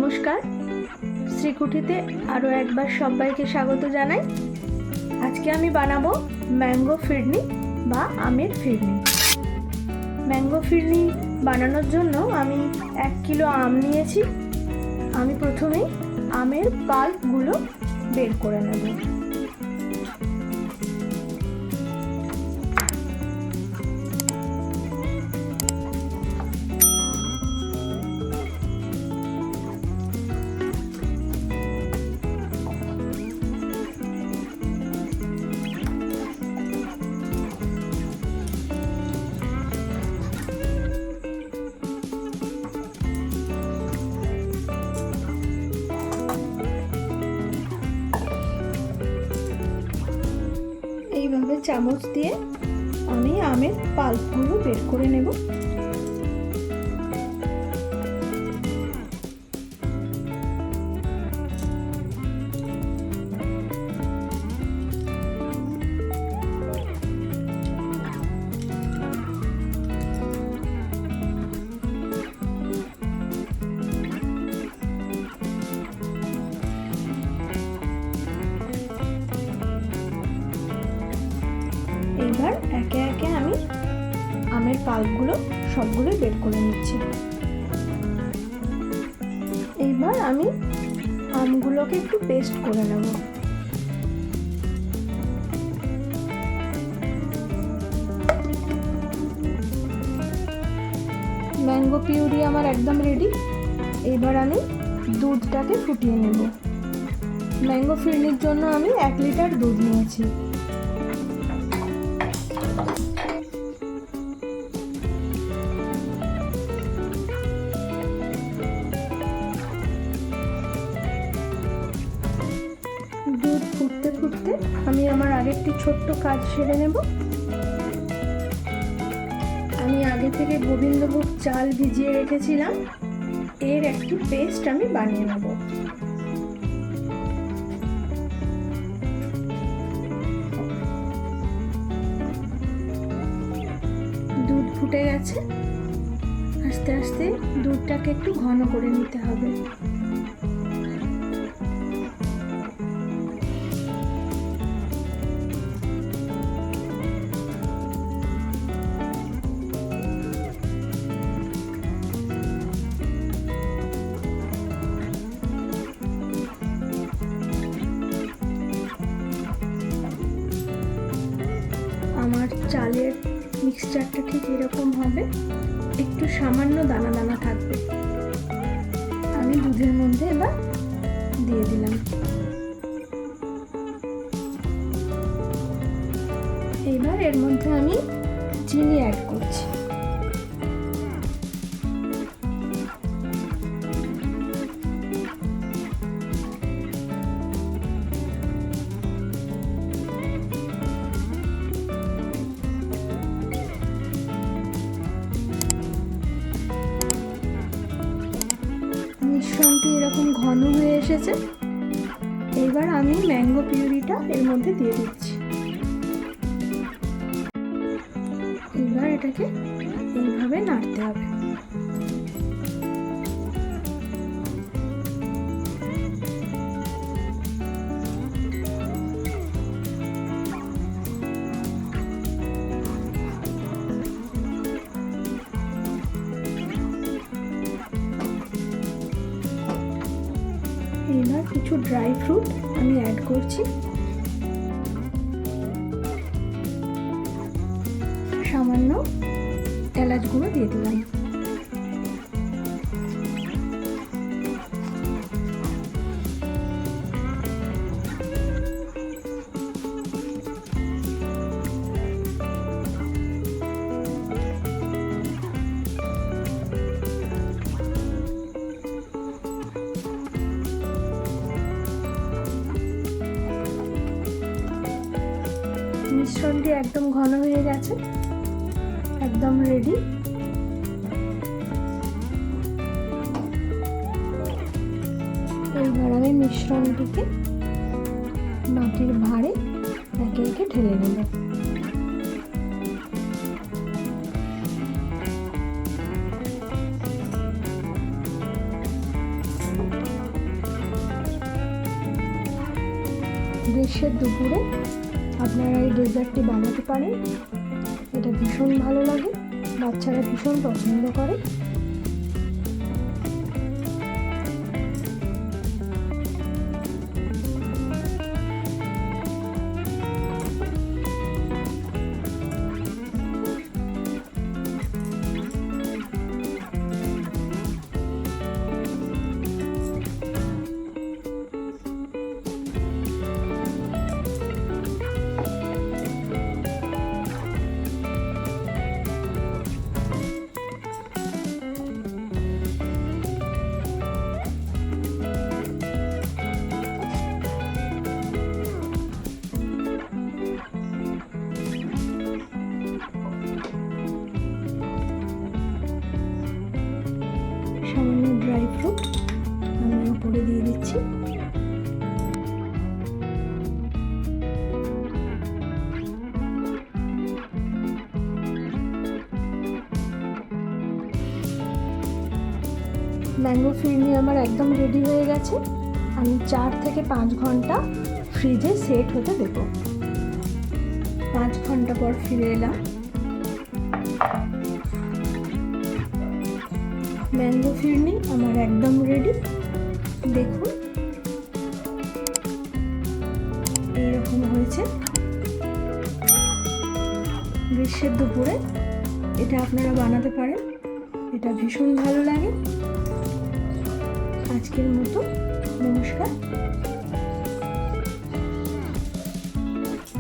নমস্কার, শ্রীকুঠিতে আরও একবার সবাইকে স্বাগত জানাই। আজকে আমি বানাবো ম্যাঙ্গো ফিরনি বা আমের ফিরনি। ম্যাঙ্গো ফিরনি বানানোর জন্য আমি 1 কিলো আম নিয়েছি। আমি প্রথমেই আমের পাল্পগুলো বের করে নেব। এইভাবে চামচ দিয়ে আমি আমের পাল্পগুলো বের করে নেব। এইবার একে একে আমি আমের পাল্পগুলো সবগুলো বের করে নিচ্ছি। এইবার আমি আমগুলোকে একটু পেস্ট করে নেব। ম্যাঙ্গো পিউরি আমার একদম রেডি। এবার আমি দুধটাকে ফুটিয়ে নেব। ম্যাঙ্গো ফিরনির জন্য আমি 1 লিটার দুধ নিয়েছি। দুধ ফুটতে ফুটতে আমি আমার আরেকটি ছোট্ট কাজ সেরে নেব। আমি আগে থেকে গোবিন্দভোগ চাল ভিজিয়ে রেখেছিলাম, এর একটি পেস্ট আমি বানিয়ে নেব। দুধ ফুটে গেছে, আস্তে আস্তে দুধটাকে একটু ঘন করে নিতে হবে। আমার চালের মিক্সচারটা ঠিক এরকম হবে, একটু সামান্য দানা দানা থাকবে। আমি দুধের মধ্যে এবার দিয়ে দিলাম। এবার এর মধ্যে আমি চিনি অ্যাড করছি। মিশ্রণটি এরকম ঘন হয়ে এসেছে। এবার আমি ম্যাঙ্গো পিউরিটা এর মধ্যে দিয়ে দিচ্ছি। এবার এটাকে এইভাবে নাড়তে হবে। এবার কিছু ড্রাই ফ্রুট আমি অ্যাড করছি। সামান্য এলাচ গুঁড়ো দিয়ে দিলাম। মিশ্রণটি একদম ঘন হয়ে গেছে, একদম রেডি। এইবার আমি মিশ্রণটিকে মাটির ভাঁড়ে একে একে ঢেলে নেব। গ্রীষ্মের দুপুরে আপনারা এই ডেজার্টটি বানাতে পারেন। এটা ভীষণ ভালো লাগে, বাচ্চারা ভীষণ পছন্দ করে। সামান্য ড্রাই ফ্রুট আমি উপরে দিয়ে দিচ্ছি। ম্যাঙ্গো ফিরনি আমার একদম রেডি হয়ে গেছে। আমি 4 থেকে 5 ঘন্টা ফ্রিজে সেট হতে দেব। 5 ঘন্টা পর ফিরে এলাম। ম্যাঙ্গো ফিরনি আমার একদম রেডি। দেখুন এইরকম হয়েছে। গ্রীষ্মের দুপুরে এটা আপনারা বানাতে পারেন, এটা ভীষণ ভালো লাগে। আজকের মতো নমস্কার।